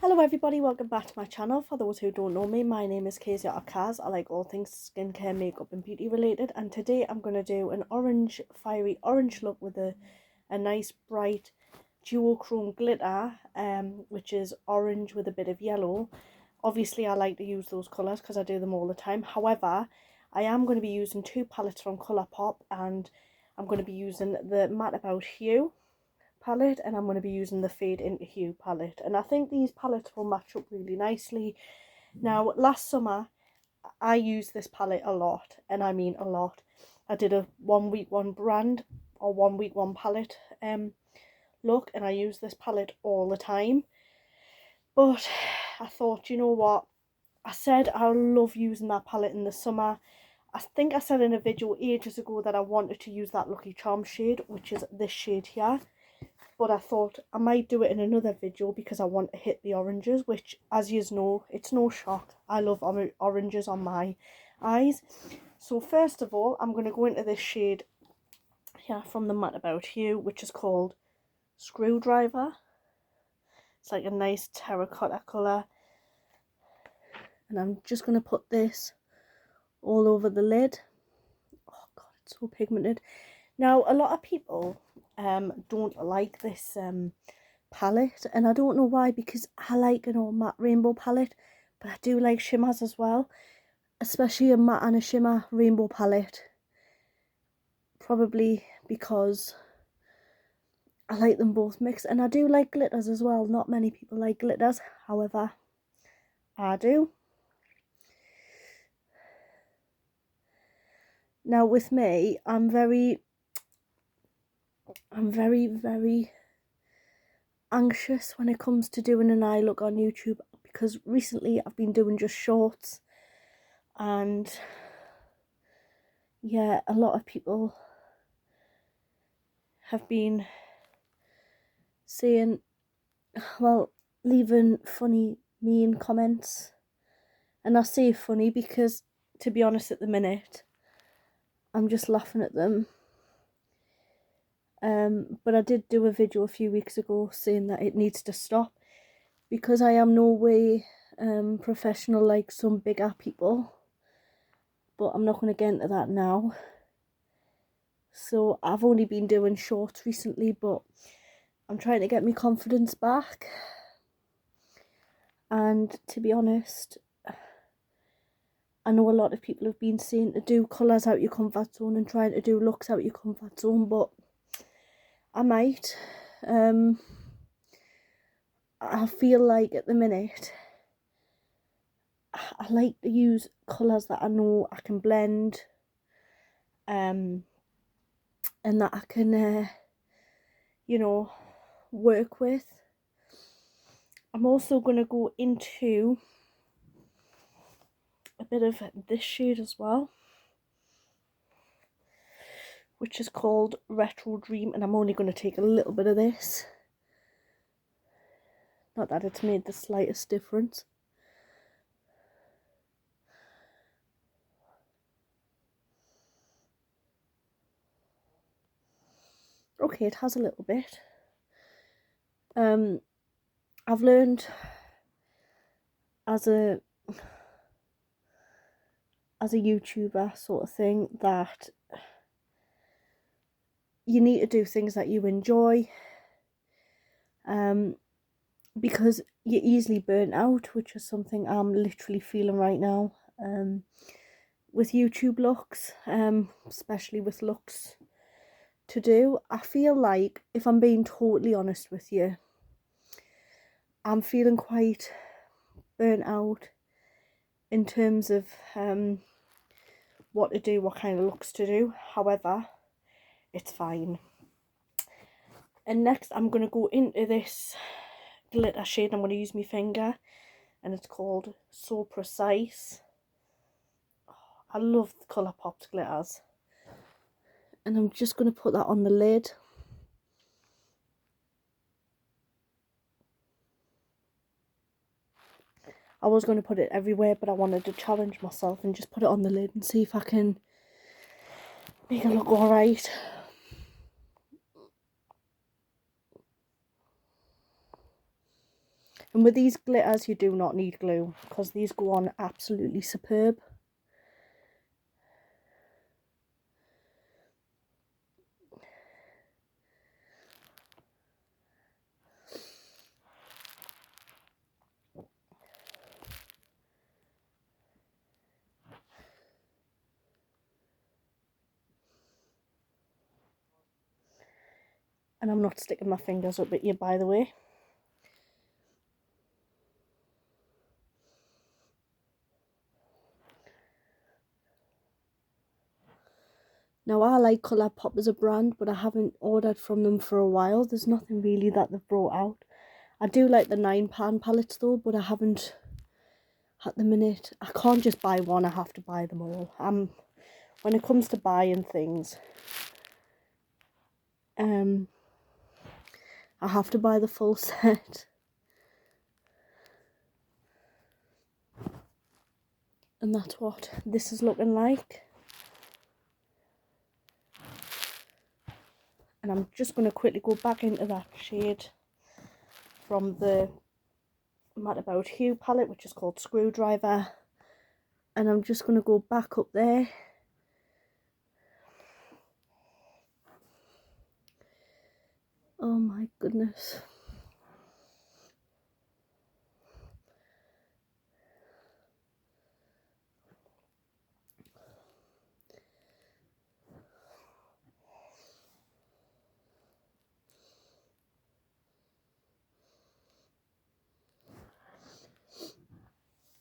Hello everybody, welcome back to my channel. For those who don't know me, my name is Casey or Kaz. I like all things skincare, makeup and beauty related, and today I'm going to do an orange, fiery orange look with a nice bright duochrome glitter, which is orange with a bit of yellow. Obviously I like to use those colours because I do them all the time. However, I am going to be using two palettes from Colourpop, and I'm going to be using the Matte About Hue palette, and I'm going to be using the Fade Into Hue palette, and I think these palettes will match up really nicely. Now last summer I used this palette a lot, and I mean a lot. I did a 1 week 1 brand or 1 week 1 palette look, and I used this palette all the time. But I thought, you know what, I said I love using that palette in the summer. I think I said in a video ages ago that I wanted to use that Lucky Charms shade, which is this shade here. But I thought I might do it in another video because I want to hit the oranges, which, as you know, it's no shock, I love oranges on my eyes. So first of all, I'm going to go into this shade here from the Matte About Hue, which is called Screwdriver. It's like a nice terracotta colour, and I'm just going to put this all over the lid. Oh god, it's so pigmented. Now a lot of people don't like this palette, and I don't know why, because I like an all matte rainbow palette, but I do like shimmers as well, especially a matte and a shimmer rainbow palette, probably because I like them both mixed. And I do like glitters as well. Not many people like glitters, however I do. Now with me, I'm very anxious when it comes to doing an eye look on YouTube, because recently I've been doing just shorts, and yeah, a lot of people have been saying, well, leaving funny, mean comments. And I say funny because, to be honest, at the minute I'm just laughing at them. But I did do a video a few weeks ago saying that it needs to stop, because I am no way professional like some bigger people, but I'm not going to get into that now. So I've only been doing shorts recently, but I'm trying to get my confidence back. And to be honest, I know a lot of people have been saying to do colours out your comfort zone and trying to do looks out your comfort zone, but I might. I feel like at the minute I like to use colours that I know I can blend, and that I can you know, work with. I'm also going to go into a bit of this shade as well, which is called Retro Dream, and I'm only going to take a little bit of this. Not that it's made the slightest difference. Okay, it has a little bit. I've learned as a YouTuber sort of thing that you need to do things that you enjoy, because you're easily burnt out, which is something I'm literally feeling right now, with YouTube looks, especially with looks to do. I feel like, if I'm being totally honest with you, I'm feeling quite burnt out in terms of what to do, what kind of looks to do. However, it's fine. And next I'm going to go into this glitter shade. I'm going to use my finger, and it's called So Precise. Oh, I love Colourpop's glitters, and I'm just going to put that on the lid. I was going to put it everywhere, but I wanted to challenge myself and just put it on the lid and see if I can make it look alright. And with these glitters you do not need glue, because these go on absolutely superb. And I'm not sticking my fingers up at you, by the way. Now, I like Colourpop as a brand, but I haven't ordered from them for a while. There's nothing really that they've brought out. I do like the £9 palettes though, but I haven't at the minute. I can't just buy one, I have to buy them all. When it comes to buying things, I have to buy the full set. And that's what this is looking like. And I'm just going to quickly go back into that shade from the Mad About Hue palette, which is called Screwdriver. And I'm just going to go back up there. Oh my goodness.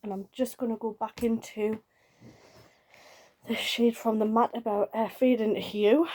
And I'm just going to go back into the shade from the Matte About Fade into Hue.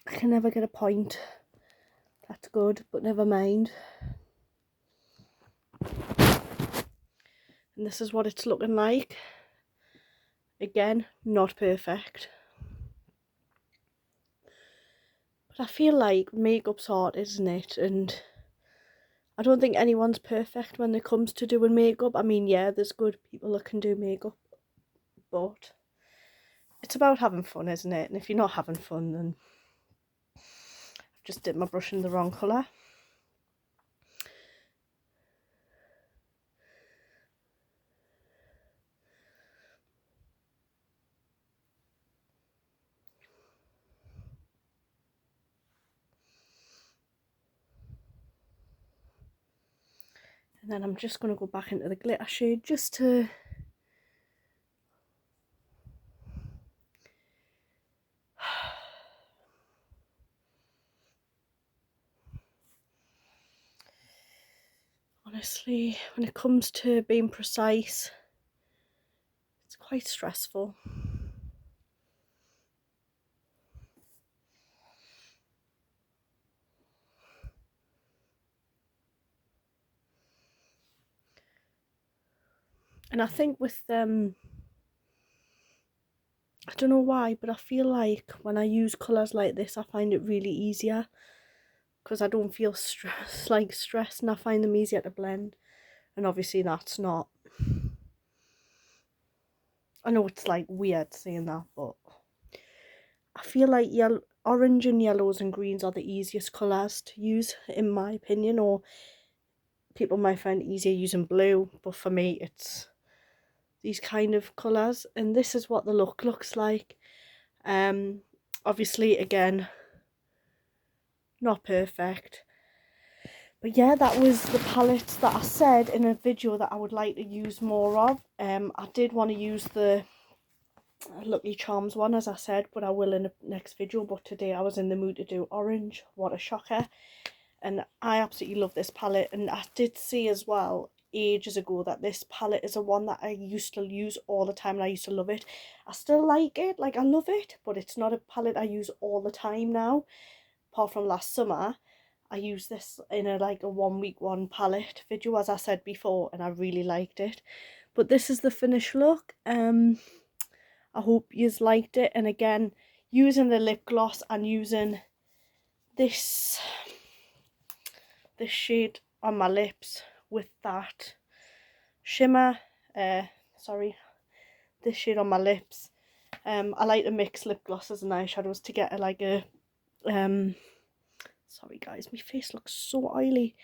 I can never get a point. That's good, but never mind. And this is what it's looking like. Again, not perfect. But I feel like makeup's art, isn't it? And I don't think anyone's perfect when it comes to doing makeup. I mean, yeah, there's good people that can do makeup, but it's about having fun, isn't it? And if you're not having fun, then I've just dipped my brush in the wrong colour. And then I'm just going to go back into the glitter shade just to honestly, when it comes to being precise, it's quite stressful. And I think with I don't know why, but I feel like when I use colours like this, I find it really easier, because I don't feel stressed, and I find them easier to blend. And obviously that's not, I know it's like weird saying that, but I feel like orange and yellows and greens are the easiest colours to use, in my opinion. Or people might find it easier using blue, but for me it's these kind of colours. And this is what the look looks like. Obviously, again, not perfect, but yeah, that was the palettes that I said in a video that I would like to use more of. I did want to use the Lucky Charms one, as I said, but I will in the next video. But today I was in the mood to do orange. What a shocker. And I absolutely love this palette. And I did see as well ages ago that this palette is a one that I used to use all the time, and I used to love it. I still like it, like I love it, but it's not a palette I use all the time now, apart from last summer. I used this in a 1 week one palette video, as I said before, and I really liked it. But this is the finished look. I hope yous liked it. And again, using the lip gloss and using this shade on my lips with that shimmer, this shade on my lips. I like to mix lip glosses and eyeshadows to get sorry guys, my face looks so oily,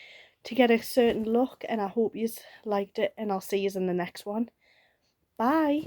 to get a certain look, and I hope you liked it, and I'll see you in the next one. Bye.